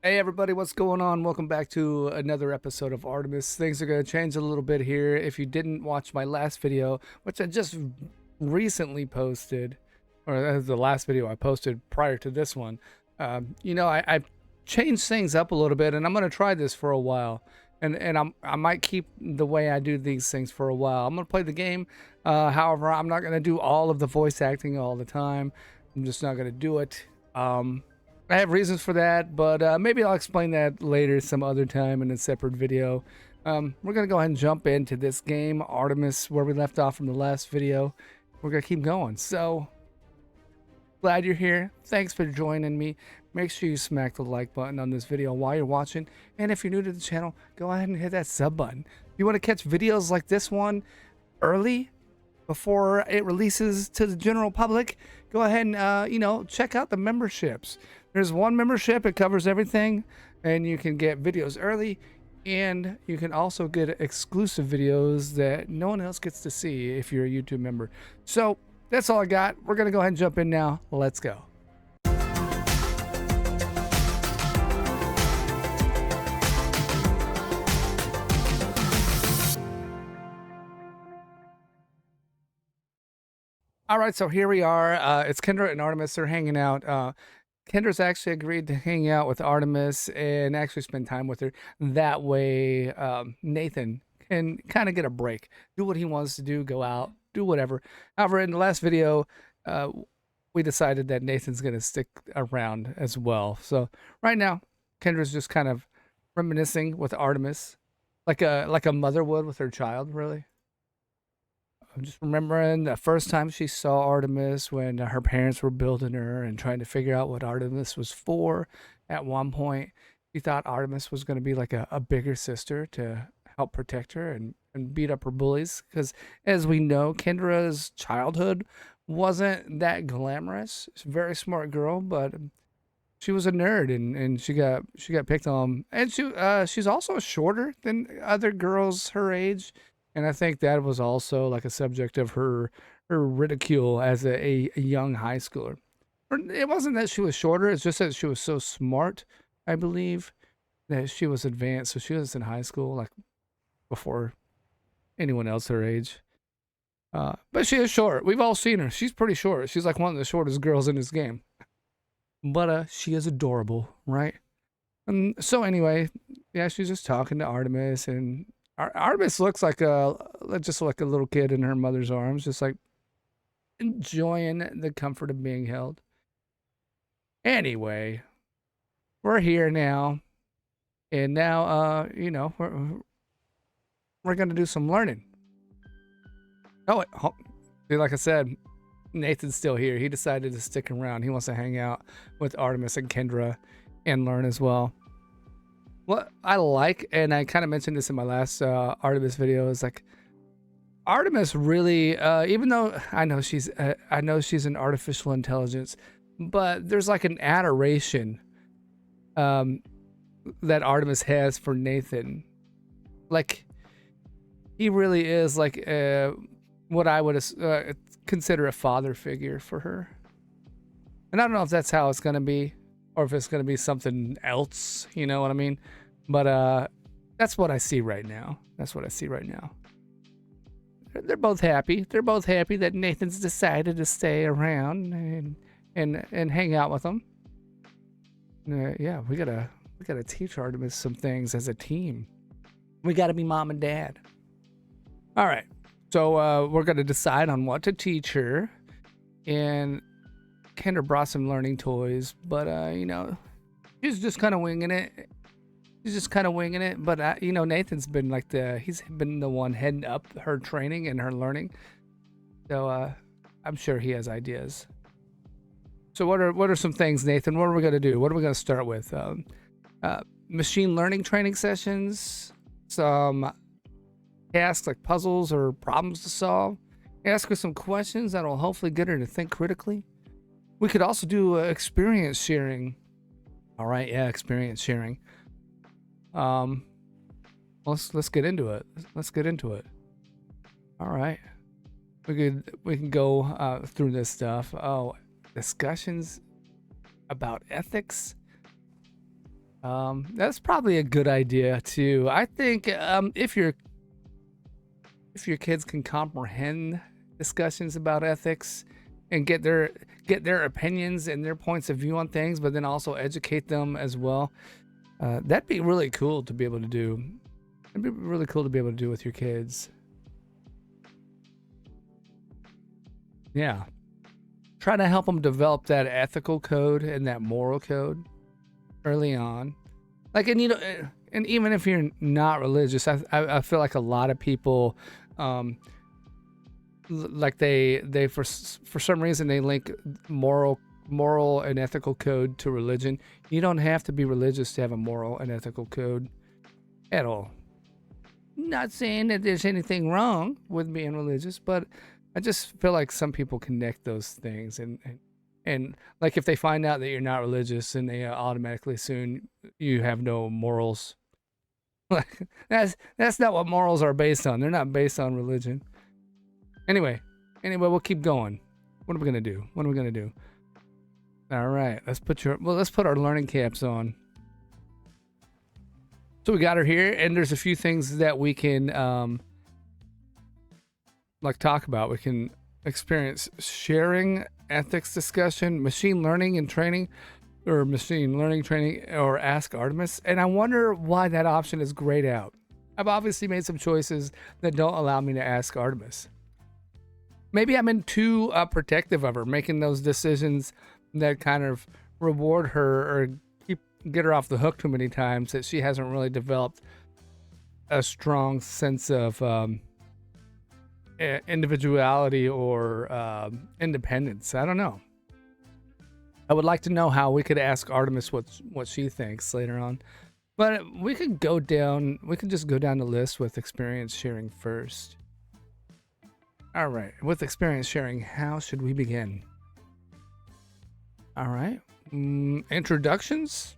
Hey everybody, what's going on? Welcome back to another episode of Artemis. Things are going to change a little bit here. If you didn't watch my last video, which I just recently posted, or that was the last video I posted prior to this one, I changed things up a little bit, and I'm going to try this for a while. And I might keep the way I do these things for a while. I'm going to play the game. However, I'm not going to do all of the voice acting all the time. I'm just not going to do it. I have reasons for that, but maybe I'll explain that later some other time in a separate video. We're going to go ahead and jump into this game, Artemis, where we left off from the last video. We're going to keep going. So, glad you're here. Thanks for joining me. Make sure you smack the like button on this video while you're watching. And if you're new to the channel, go ahead and hit that sub button. If you want to catch videos like this one early, before it releases to the general public, go ahead and check out the memberships. There's one membership, it covers everything, and you can get videos early, and you can also get exclusive videos that no one else gets to see if you're a YouTube member. So that's all I got. We're gonna go ahead and jump in now. Let's go. All right, so here we are. It's Kendra and Artemis. They're hanging out. Kendra's actually agreed to hang out with Artemis and actually spend time with her. That way, Nathan can kind of get a break, do what he wants to do, go out, do whatever. However, in the last video, we decided that Nathan's going to stick around as well. So right now, Kendra's just kind of reminiscing with Artemis, like a mother would with her child, really. I'm just remembering the first time she saw Artemis when her parents were building her and trying to figure out what Artemis was for. At one point, she thought Artemis was going to be like a bigger sister to help protect her and beat up her bullies. Because as we know, Kendra's childhood wasn't that glamorous. She's a very smart girl, but she was a nerd and she got picked on. And she's also shorter than other girls her age. And I think that was also like a subject of her ridicule as a young high schooler. It wasn't that she was shorter, it's just that she was so smart, I believe, that she was advanced. So she was in high school, like before anyone else her age. But she is short. We've all seen her. She's pretty short. She's like one of the shortest girls in this game. But she is adorable, right? And so anyway, yeah, she's just talking to Artemis, and Artemis looks like just like a little kid in her mother's arms, just like enjoying the comfort of being held. Anyway, we're here now, and now we're gonna do some learning. Oh, like I said, Nathan's still here. He decided to stick around. He wants to hang out with Artemis and Kendra and learn as well. What I like, and I kind of mentioned this in my last Artemis video, is like Artemis really, even though I know she's an artificial intelligence, but there's like an adoration that Artemis has for Nathan. Like he really is like what I would consider a father figure for her. And I don't know if that's how it's gonna be, or if it's going to be something else, you know what I mean? But that's what I see right now. That's what I see right now. They're both happy. They're both happy that Nathan's decided to stay around and hang out with them. Yeah, we gotta teach Artemis some things as a team. We gotta be mom and dad. All right, so we're gonna decide on what to teach her, and Kendra brought some learning toys, but she's just kind of winging it. But Nathan's been like he's been the one heading up her training and her learning, so I'm sure he has ideas. So what are some things, Nathan? What are we gonna do? What are we gonna start with? Machine learning training sessions, some tasks like puzzles or problems to solve. Ask her some questions that'll hopefully get her to think critically. We could also do experience sharing. All right, yeah, experience sharing. Let's get into it. Let's get into it. All right, we can go through this stuff. Oh, discussions about ethics. That's probably a good idea too. I think if your kids can comprehend discussions about ethics and get their opinions and their points of view on things, but then also educate them as well, that'd be really cool to be able to do. It'd be really cool to be able to do with your kids. Yeah. Try to help them develop that ethical code and that moral code early on. Like, and and even if you're not religious, I feel like a lot of people, like they for some reason they link moral and ethical code to religion. You don't have to be religious to have a moral and ethical code at all. Not saying that there's anything wrong with being religious, but I just feel like some people connect those things, and like if they find out that you're not religious, and they automatically assume you have no morals. Like that's not what morals are based on. They're not based on religion. Anyway, we'll keep going. What are we gonna do? All right, let's put our learning caps on. So we got her here, and there's a few things that we can like talk about. We can experience sharing, ethics discussion, machine learning training, or ask Artemis. And I wonder why that option is grayed out. I've obviously made some choices that don't allow me to ask Artemis. Maybe I'm too protective of her, making those decisions that kind of reward her or get her off the hook too many times, that she hasn't really developed a strong sense of individuality or independence. I don't know. I would like to know how we could ask Artemis what she thinks later on. But we could just go down the list with experience sharing first. All right, with experience sharing, how should we begin? All right, introductions.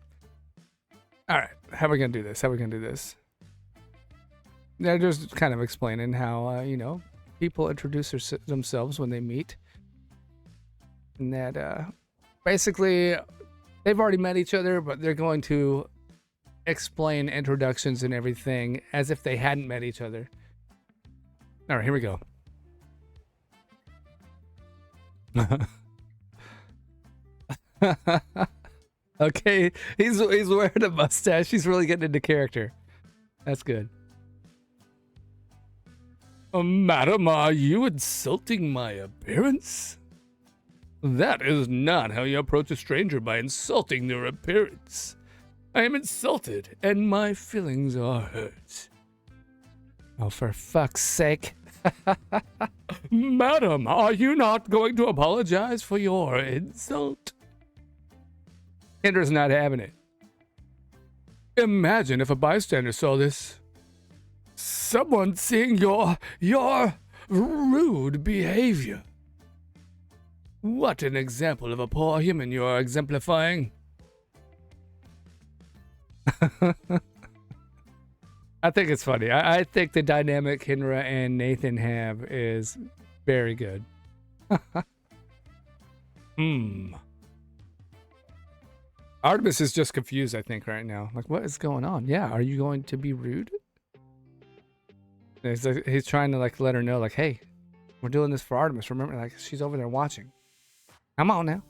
All right, how are we gonna do this? They're just kind of explaining how people introduce themselves when they meet, and that basically they've already met each other, but they're going to explain introductions and everything as if they hadn't met each other. All right, here we go. Okay, he's wearing a mustache. He's really getting into character. That's good. Madam, are you insulting my appearance? That is not how you approach a stranger, by insulting their appearance. I am insulted, and my feelings are hurt. Oh, for fuck's sake. Madam, are you not going to apologize for your insult? Kendra's not having it. Imagine if a bystander saw this. Someone seeing your rude behavior. What an example of a poor human you are exemplifying. I think it's funny. I think the dynamic Kendra and Nathan have is very good. Artemis is just confused, I think, right now. Like, what is going on? Yeah, are you going to be rude? He's trying to let her know, hey, we're doing this for Artemis. Remember, she's over there watching. Come on now.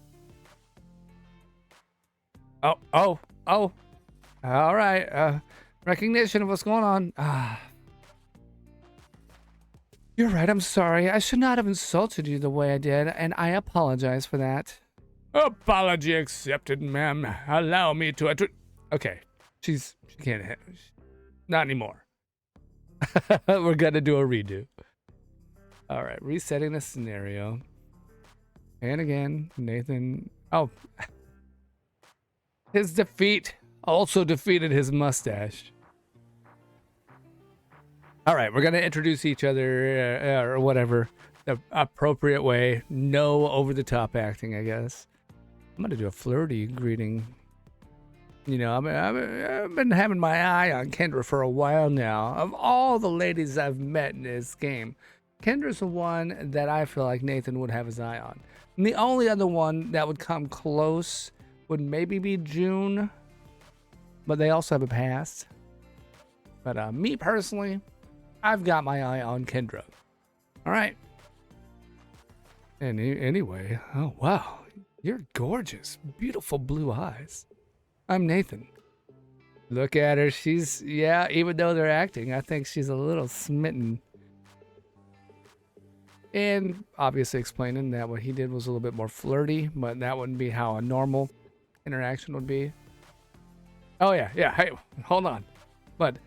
Oh. All right. Recognition of what's going on. You're right. I'm sorry. I should not have insulted you the way I did, and I apologize for that. Apology accepted, ma'am. Allow me to Okay. She can't hit. Not anymore. We're gonna do a redo. All right, resetting the scenario. And again, Nathan. Oh, his defeat also defeated his mustache. All right, we're gonna introduce each other or whatever, the appropriate way. No over-the-top acting, I guess. I'm gonna do a flirty greeting. I've been having my eye on Kendra for a while now. Of all the ladies I've met in this game, Kendra's the one that I feel like Nathan would have his eye on. And the only other one that would come close would maybe be June. but they also have a past. But me personally, I've got my eye on Kendra. All right. And anyway, oh wow, you're gorgeous, beautiful blue eyes. I'm Nathan. Look at her. She's, yeah, even though they're acting, I think she's a little smitten. And obviously explaining that what he did was a little bit more flirty, but that wouldn't be how a normal interaction would be. Oh yeah, hey, hold on. But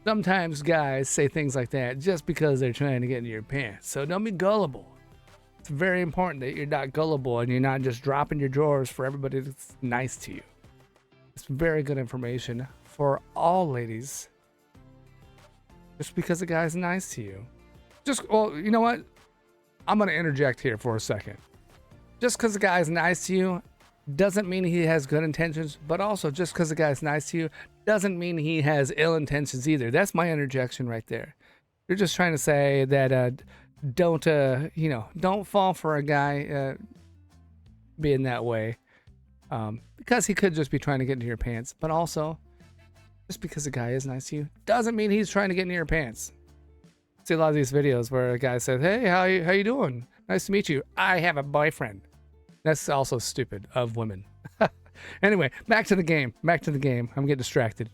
sometimes guys say things like that just because they're trying to get into your pants. So don't be gullible. It's very important that you're not gullible and you're not just dropping your drawers for everybody that's nice to you. It's very good information for all ladies. Just because a guy's nice to you. Well, you know what? I'm going to interject here for a second. Just because a guy's nice to you doesn't mean he has good intentions, but also just because a guy's nice to you doesn't mean he has ill intentions either. That's my interjection right there. You're just trying to say that don't fall for a guy being that way, because he could just be trying to get into your pants. But also, just because a guy is nice to you doesn't mean he's trying to get into your pants. I see a lot of these videos where a guy says, "Hey, how you doing? Nice to meet you. I have a boyfriend." That's also stupid of women. Anyway, back to the game. I'm getting distracted.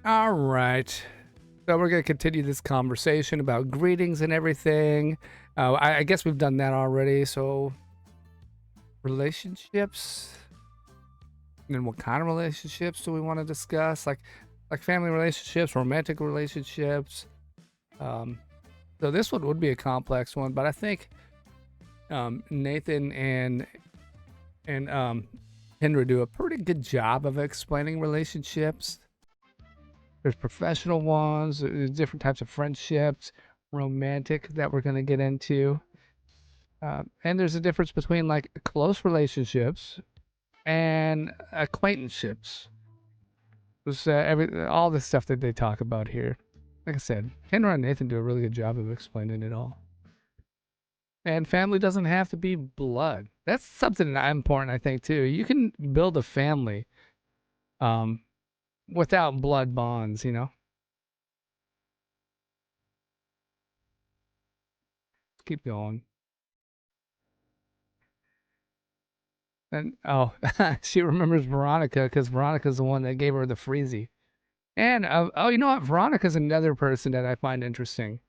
All right. So we're going to continue this conversation about greetings and everything. I guess we've done that already. So relationships. And then what kind of relationships do we want to discuss? Like family relationships, romantic relationships. So this one would be a complex one, but I think Nathan and Kendra do a pretty good job of explaining relationships. There's professional ones, there's different types of friendships, romantic that we're going to get into. And there's a difference between like close relationships and acquaintanceships. All the stuff that they talk about here. Like I said, Kendra and Nathan do a really good job of explaining it all. And family doesn't have to be blood. That's something that's important, I think, too. You can build a family without blood bonds, you know? Keep going. And, oh, she remembers Veronica because Veronica's the one that gave her the freezy. And, you know what? Veronica's another person that I find interesting.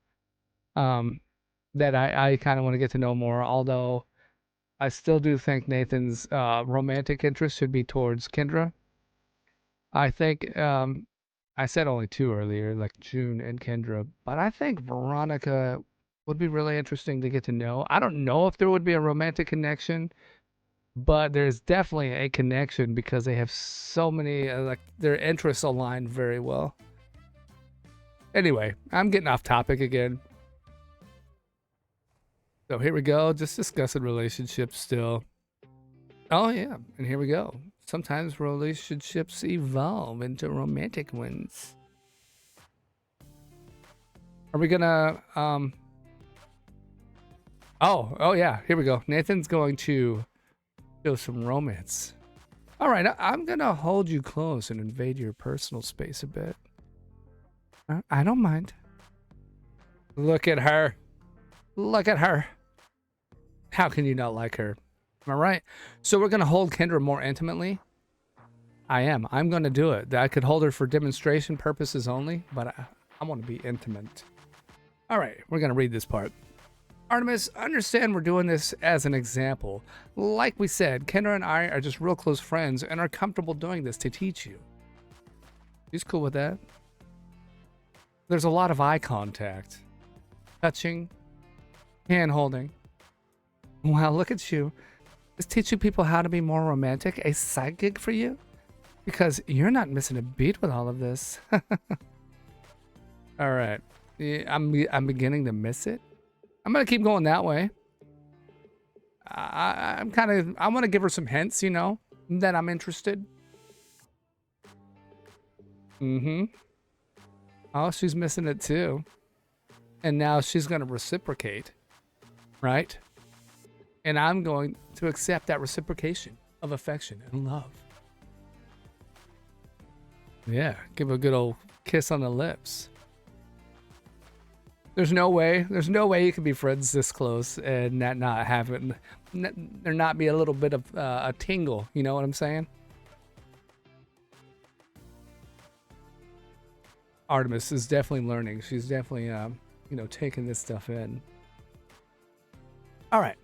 That I kind of want to get to know more, although I still do think Nathan's romantic interest should be towards Kendra. I think I said only two earlier, like June and Kendra, but I think Veronica would be really interesting to get to know. I don't know if there would be a romantic connection, but there's definitely a connection because they have so many, like their interests align very well. Anyway, I'm getting off topic again. So here we go, just discussing relationships still. Oh yeah, and here we go. Sometimes relationships evolve into romantic ones. Are we gonna, oh yeah, here we go. Nathan's going to show some romance. All right, I'm gonna hold you close and invade your personal space a bit. I don't mind. Look at her. Look at her. How can you not like her? Am I right? So we're going to hold Kendra more intimately. I'm going to do it. I could hold her for demonstration purposes only, but I want to be intimate. All right, we're going to read this part. Artemis, understand we're doing this as an example. Like we said, Kendra and I are just real close friends and are comfortable doing this to teach you. She's cool with that. There's a lot of eye contact. Touching. Hand holding. Wow, look at you. Is teaching people how to be more romantic a side gig for you? Because you're not missing a beat with all of this. All right. Yeah, I'm beginning to miss it. I'm going to keep going that way. I want to give her some hints, you know, that I'm interested. Mm-hmm. Oh, she's missing it too. And now she's going to reciprocate, right? And I'm going to accept that reciprocation of affection and love. Yeah, give a good old kiss on the lips. There's no way you can be friends this close and not have it, there not be a little bit of a tingle. You know what I'm saying? Artemis is definitely learning. She's definitely, taking this stuff in. All right.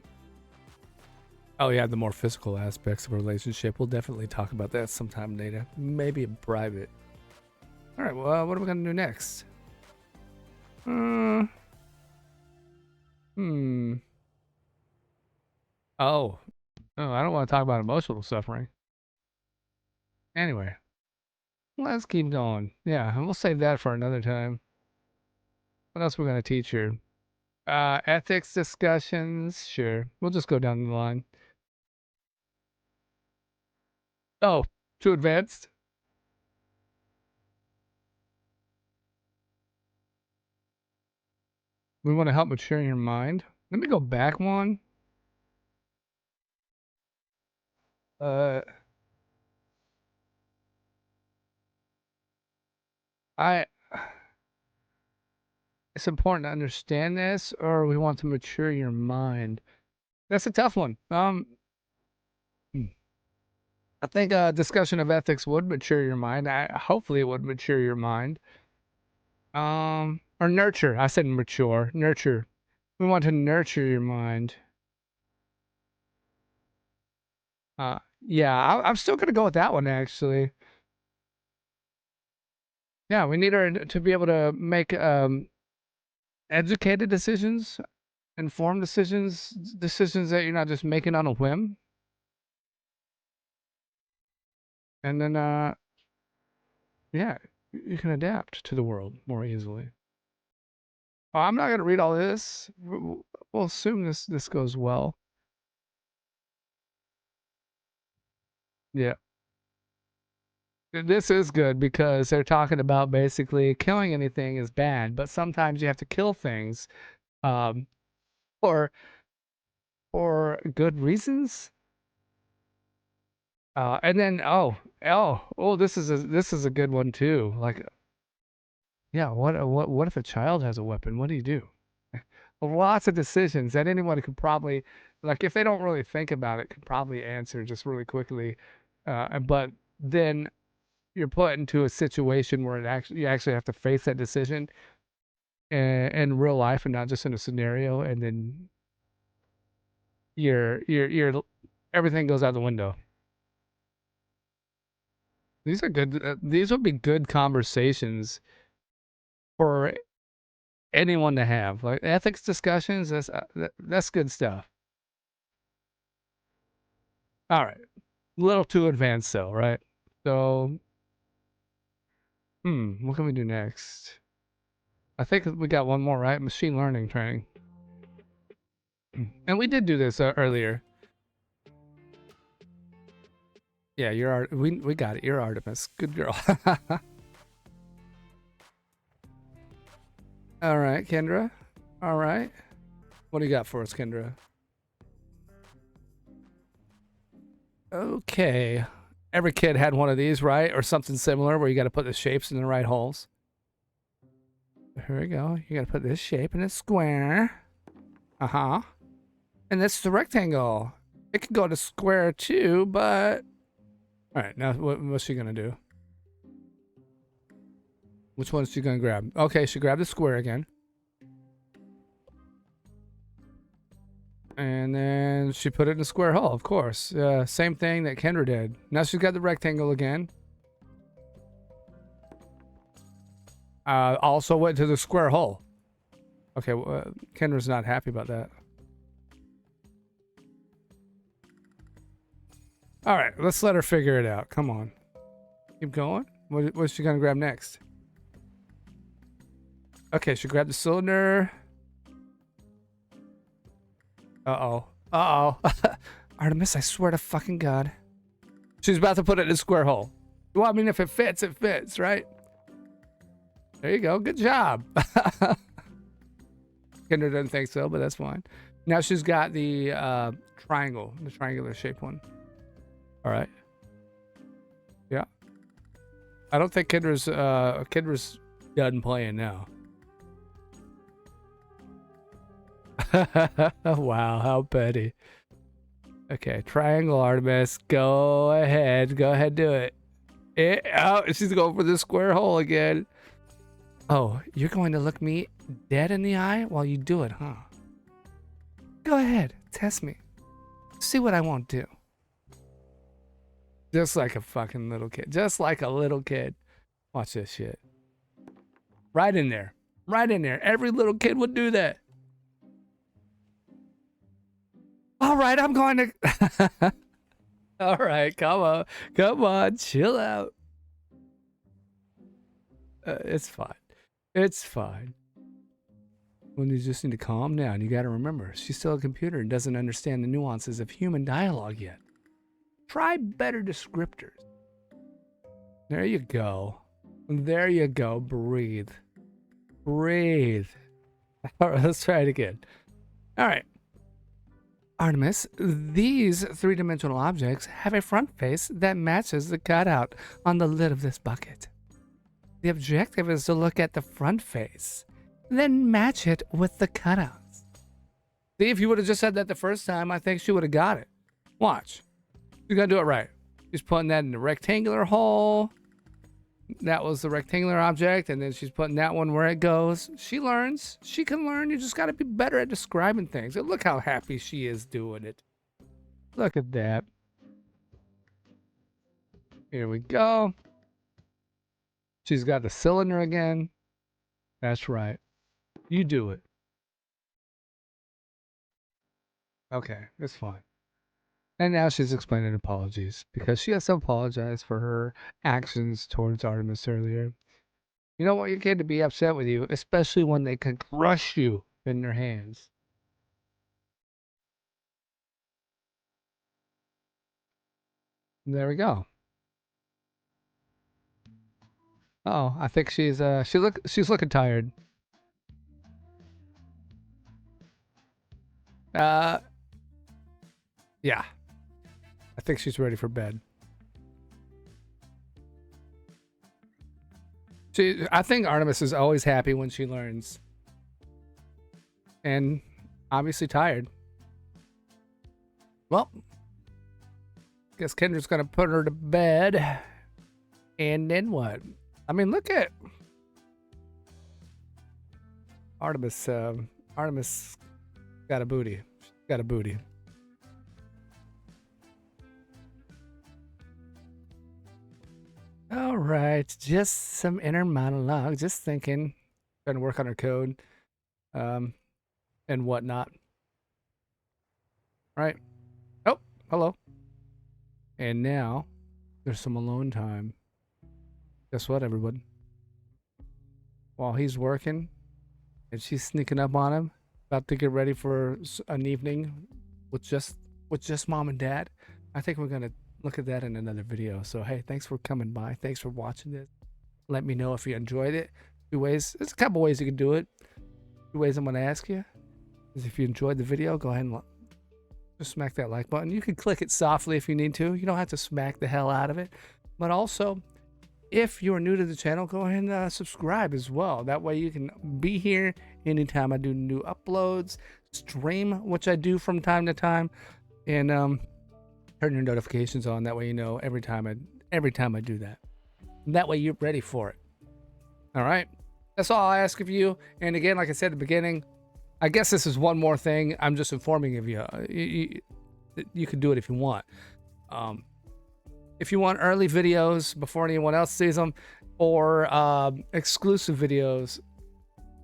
Oh yeah, the more physical aspects of a relationship. We'll definitely talk about that sometime later. Maybe in private. All right. Well, what are we gonna do next? Hmm. Oh. Oh, I don't want to talk about emotional suffering. Anyway, let's keep going. Yeah, and we'll save that for another time. What else we're gonna teach her? Ethics discussions. Sure. We'll just go down the line. Oh, too advanced. We want to help mature your mind. Let me go back one. Uh, I. It's important to understand this, or we want to mature your mind. That's a tough one. I think a discussion of ethics would mature your mind. Hopefully, it would mature your mind. Or nurture. I said mature. Nurture. We want to nurture your mind. Yeah, I'm still gonna go with that one actually. Yeah, we need her to be able to make educated decisions, informed decisions, decisions that you're not just making on a whim. And then, yeah, you can adapt to the world more easily. Oh, I'm not gonna read all this. We'll assume this goes well. Yeah, this is good because they're talking about basically killing anything is bad, but sometimes you have to kill things, um, for good reasons. And then this is a good one too. Like, yeah, what if a child has a weapon? What do you do? Lots of decisions that anyone could probably, like, if they don't really think about it, could probably answer just really quickly. But then you're put into a situation where you actually have to face that decision in real life and not just in a scenario, and then you're everything goes out the window. These are good. These would be good conversations for anyone to have. Like ethics discussions. That's good stuff. All right, a little too advanced though, right? So, what can we do next? I think we got one more, right? Machine learning training. And we did do this earlier. Yeah, we got it. You're Artemis. Good girl. All right, Kendra. All right. What do you got for us, Kendra? Okay. Every kid had one of these, right? Or something similar where you got to put the shapes in the right holes. Here we go. You got to put this shape in a square. Uh-huh. And this is the rectangle. It could go to square too, but... All right, now what's she going to do? Which one is she going to grab? Okay, she grabbed the square again. And then she put it in a square hole, of course. Same thing that Kendra did. Now she's got the rectangle again. Also went to the square hole. Okay, Kendra's not happy about that. All right, let's let her figure it out. Come on. Keep going. What's she going to grab next? Okay, she grabbed the cylinder. Uh-oh. Uh-oh. Artemis, I swear to fucking God. She's about to put it in a square hole. Well, I mean, if it fits, it fits, right? There you go. Good job. Kendra doesn't think so, but that's fine. Now she's got the triangle, the triangular shaped one. All right. Yeah. I don't think Kendra's done playing now. Wow, how petty. Okay, triangle Artemis. Go ahead, do it. Oh, she's going for the square hole again. Oh, you're going to look me dead in the eye while you do it, huh? Go ahead, test me. See what I won't do. Just like a fucking little kid. Just like a little kid. Watch this shit. Right in there. Right in there. Every little kid would do that. All right, I'm going to... All right, come on. Come on, chill out. It's fine. It's fine. When you just need to calm down, you got to remember, she's still a computer and doesn't understand the nuances of human dialogue yet. Try better descriptors. There you go. There you go. Breathe. Breathe. All right, let's try it again. All right. Artemis, these three-dimensional objects have a front face that matches the cutout on the lid of this bucket. The objective is to look at the front face, then match it with the cutouts. See, if you would have just said that the first time, I think she would have got it. Watch. She's going to do it right. She's putting that in the rectangular hole. That was the rectangular object, and then she's putting that one where it goes. She learns. She can learn. You just got to be better at describing things. And look how happy she is doing it. Look at that. Here we go. She's got the cylinder again. That's right. You do it. Okay, it's fine. And now she's explaining apologies because she has to apologize for her actions towards Artemis earlier. You don't want your kid to be upset with you, especially when they can crush you in their hands. And there we go. Oh, I think she's looking tired. Yeah. I think she's ready for bed. I think Artemis is always happy when she learns. And obviously tired. Well, guess Kendra's gonna put her to bed. And then what? I mean, look at Artemis. Artemis got a booty. She's got a booty. All right, just some inner monologue. Just thinking, trying to work on her code, and whatnot. Right? Oh, hello. And now there's some alone time. Guess what, everybody? While he's working, and she's sneaking up on him, about to get ready for an evening with just mom and dad. I think we're gonna look at that in another video. So hey, thanks for coming by. Thanks for watching this. Let me know if you enjoyed it. Two ways. There's a couple ways you can do it. Two ways I'm gonna ask you is if you enjoyed the video, go ahead and just smack that like button. You can click it softly if you need to. You don't have to smack the hell out of it. But also, if you're new to the channel, go ahead and subscribe as well. That way you can be here anytime I do new uploads, stream, which I do from time to time, and turn your notifications on. That way you know every time I do that. And that way you're ready for it. All right, that's all I ask of you. And again, like I said at the beginning, I guess this is one more thing. I'm just informing of you. You can do it if you want. If you want early videos before anyone else sees them, or exclusive videos,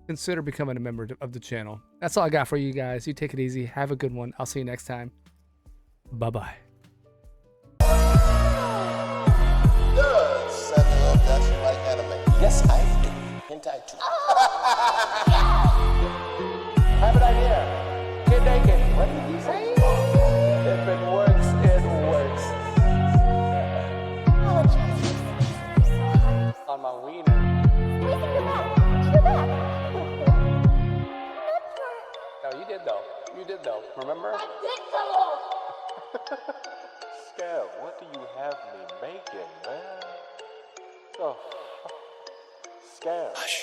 consider becoming a member of the channel. That's all I got for you guys. You take it easy. Have a good one. I'll see you next time. Bye-bye. Yes, I do. Hentai too. I have an idea. Get naked. What did you say? If it works, it works. On my wiener. No, you did though. You did though. Remember? I did though. Skev, what do you have me making, man? Oh, scared.